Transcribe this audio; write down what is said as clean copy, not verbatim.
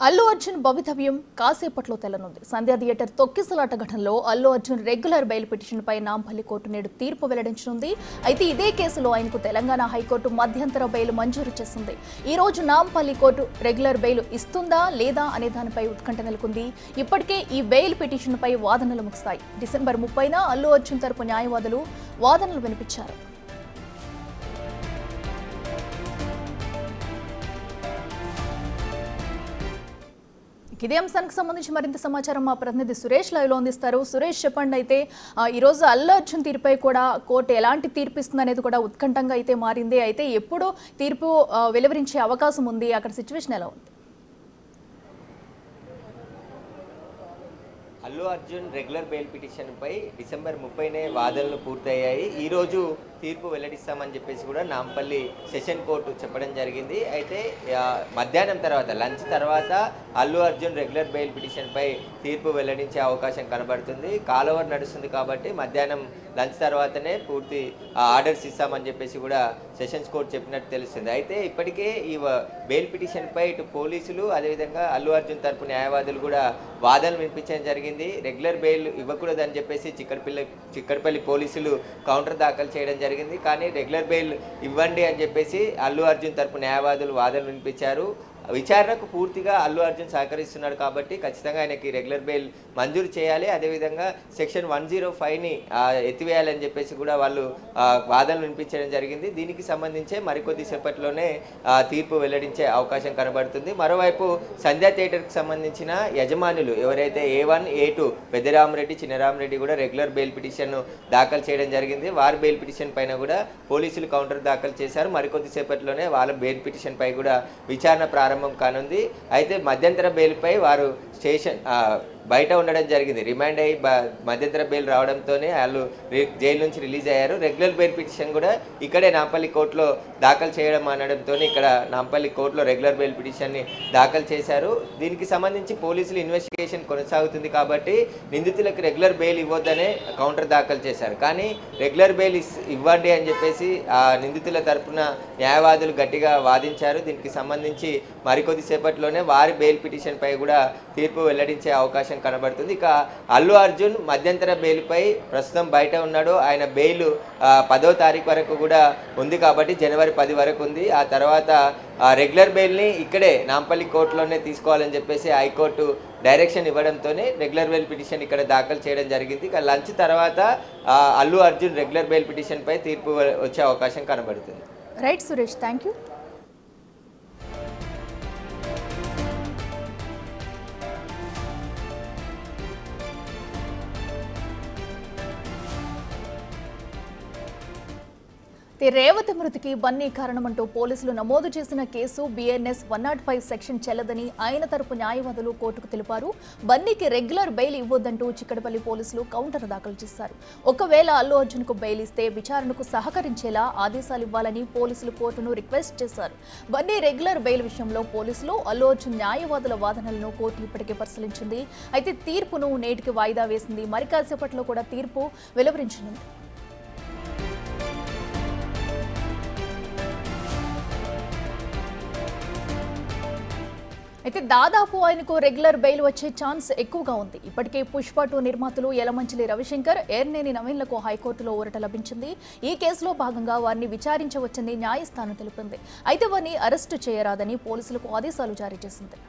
అల్లు అర్జున్ భవితవ్యం కాసేపట్లో తెల్లనుంది. సంధ్యా థియేటర్ తొక్కిసలాట ఘటనలో అల్లు అర్జున్ రెగ్యులర్ బెయిల్ పిటిషన్పై నాంపల్లి కోర్టు నేడు తీర్పు వెల్లడించనుంది. అయితే ఇదే కేసులో ఆయనకు తెలంగాణ హైకోర్టు మధ్యంతర బెయిల్ మంజూరు చేసింది. ఈ రోజు నాంపల్లి కోర్టు రెగ్యులర్ బెయిల్ ఇస్తుందా లేదా అనే దానిపై ఉత్కంఠ నెలకొంది. ఇప్పటికే ఈ బెయిల్ పిటిషన్పై వాదనలు ముగిస్తాయి. డిసెంబర్ 30న అల్లు అర్జున్ తరపు న్యాయవాదులు వాదనలు వినిపించారు. ఇదే అంశానికి సంబంధించి మరింత సమాచారం మా ప్రతినిధి సురేష్ లైవ్లో అందిస్తారు. సురేష్, చెప్పండి. అయితే ఈరోజు అల్లు అర్జున్ తీర్పుపై కూడా కోర్టు ఎలాంటి తీర్పు ఇస్తుంది అనేది కూడా ఉత్కంఠంగా అయితే మారింది. అయితే ఎప్పుడు తీర్పు వెలువరించే అవకాశం ఉంది? అక్కడ సిచ్యువేషన్ ఎలా ఉంది? అల్లు అర్జున్ రెగ్యులర్ బెయిల్ పిటిషన్పై డిసెంబర్ 30నే వాదనలు పూర్తయ్యాయి. ఈరోజు తీర్పు వెల్లడిస్తామని చెప్పేసి కూడా నాంపల్లి సెషన్ కోర్టు చెప్పడం జరిగింది. అయితే మధ్యాహ్నం తర్వాత లంచ్ తర్వాత అల్లు అర్జున్ రెగ్యులర్ బెయిల్ పిటిషన్పై తీర్పు వెల్లడించే అవకాశం కనబడుతుంది. కాల్ ఓవర్ నడుస్తుంది కాబట్టి మధ్యాహ్నం లంచ్ తర్వాతనే పూర్తి ఆర్డర్స్ ఇస్తామని చెప్పేసి కూడా సెషన్స్ కోర్టు చెప్పినట్టు తెలుస్తుంది. అయితే ఇప్పటికే ఈ బెయిల్ పిటిషన్పై ఇటు పోలీసులు అదేవిధంగా అల్లు అర్జున్ తరపు న్యాయవాదులు కూడా వాదనలు వినిపించడం జరిగింది. రెగ్యులర్ బెయిల్ ఇవ్వకూడదని చెప్పేసి చిక్కడపల్లి పోలీసులు కౌంటర్ దాఖలు చేయడం జరిగింది. కానీ రెగ్యులర్ బెయిల్ ఇవ్వండి అని చెప్పేసి అల్లు అర్జున్ తరపు న్యాయవాదులు వాదనలు వినిపించారు. విచారణకు పూర్తిగా అల్లు అర్జున్ సహకరిస్తున్నాడు కాబట్టి ఖచ్చితంగా ఆయనకి రెగ్యులర్ బెయిల్ మంజూరు చేయాలి. అదేవిధంగా సెక్షన్ 105ని ఎత్తివేయాలని చెప్పేసి కూడా వాళ్ళు వాదనలు వినిపించడం జరిగింది. దీనికి సంబంధించే మరికొద్ది సేపట్లోనే తీర్పు వెల్లడించే అవకాశం కనబడుతుంది. మరోవైపు సంధ్యా థియేటర్కి సంబంధించిన యజమానులు ఎవరైతే A1, A2 పెద్దరామరెడ్డి, చిన్నరామరెడ్డి కూడా రెగ్యులర్ బెయిల్ పిటిషన్ దాఖలు చేయడం జరిగింది. వారి బెయిల్ పిటిషన్ పైన కూడా పోలీసులు కౌంటర్ దాఖలు చేశారు. మరికొద్ది సేపట్లోనే వాళ్ళ బెయిల్ పిటిషన్ పై కూడా విచారణ ప్రారంభం కానుంది. అయితే మధ్యంతర బెయిల్పై వారు స్టేషన్ బయట ఉండడం జరిగింది. రిమాండ్ అయ్యి మధ్యంతర బెయిల్ రావడంతోనే వాళ్ళు జైలు నుంచి రిలీజ్ అయ్యారు. రెగ్యులర్ బెయిల్ పిటిషన్ కూడా ఇక్కడే నాంపల్లి కోర్టులో దాఖలు చేయడం అనడంతో ఇక్కడ నాంపల్లి కోర్టులో రెగ్యులర్ బెయిల్ పిటిషన్ని దాఖలు చేశారు. దీనికి సంబంధించి పోలీసులు ఇన్వెస్టిగేషన్ కొనసాగుతుంది కాబట్టి నిందితులకు రెగ్యులర్ బెయిల్ ఇవ్వొద్దనే కౌంటర్ దాఖలు చేశారు. కానీ రెగ్యులర్ బెయిల్ ఇవ్వండి అని చెప్పేసి ఆ నిందితుల తరపున న్యాయవాదులు గట్టిగా వాదించారు. దీనికి సంబంధించి మరికొద్ది సేపట్లోనే వారి బెయిల్ పిటిషన్ పై కూడా తీర్పు వెల్లడించే అవకాశం కనబడుతుంది. ఇక అల్లు అర్జున్ మధ్యంతర బెయిల్పై ప్రస్తుతం బయట ఉన్నాడు. ఆయన బెయిల్ 10వ తారీఖు వరకు కూడా ఉంది కాబట్టి జనవరి 10 వరకు ఉంది. ఆ తర్వాత రెగ్యులర్ బెయిల్ని ఇక్కడే నాంపల్లి కోర్టులోనే తీసుకోవాలని చెప్పేసి హైకోర్టు డైరెక్షన్ ఇవ్వడంతోనే రెగ్యులర్ బెయిల్ పిటిషన్ ఇక్కడ దాఖలు చేయడం జరిగింది. ఇక లంచ్ తర్వాత అల్లు అర్జున్ రెగ్యులర్ బెయిల్ పిటిషన్పై తీర్పు వచ్చే అవకాశం కనబడుతుంది. Right Suresh, thank you. Revathi మృతికి బన్నీ కారణమంటూ పోలీసులు నమోదు చేసిన కేసు BNS 105 సెక్షన్ చెల్లదని ఆయన తరపు న్యాయవాదులు కోర్టుకు తెలిపారు. బన్నీకి రెగ్యులర్ బెయిల్ ఇవ్వొద్దంటూ చిక్కడపల్లి పోలీసులు కౌంటర్ దాఖలు చేశారు. ఒకవేళ అల్లు అర్జున్కు బెయిల్ ఇస్తే విచారణకు సహకరించేలా ఆదేశాలు ఇవ్వాలని పోలీసులు కోర్టును రిక్వెస్ట్ చేశారు. బన్నీ రెగ్యులర్ బెయిల్ విషయంలో పోలీసులు అల్లు అర్జున్ న్యాయవాదుల వాదనలను కోర్టు ఇప్పటికే పరిశీలించింది. అయితే తీర్పును నేటికి వాయిదా వేసింది. మరి కాసేపట్లో కూడా తీర్పు వెలువరించనుంది. అయితే దాదాపు ఆయనకు రెగ్యులర్ బెయిల్ వచ్చే ఛాన్స్ ఎక్కువగా ఉంది. ఇప్పటికే పుష్ప 2 నిర్మాతలు యలమంచిలి రవిశంకర్, ఏర్నేని నవీన్లకు హైకోర్టులో ఊరట లభించింది. ఈ కేసులో భాగంగా వారిని విచారించవచ్చని న్యాయస్థానం తెలిపింది. అయితే వారిని అరెస్టు చేయరాదని పోలీసులకు ఆదేశాలు జారీ చేసింది.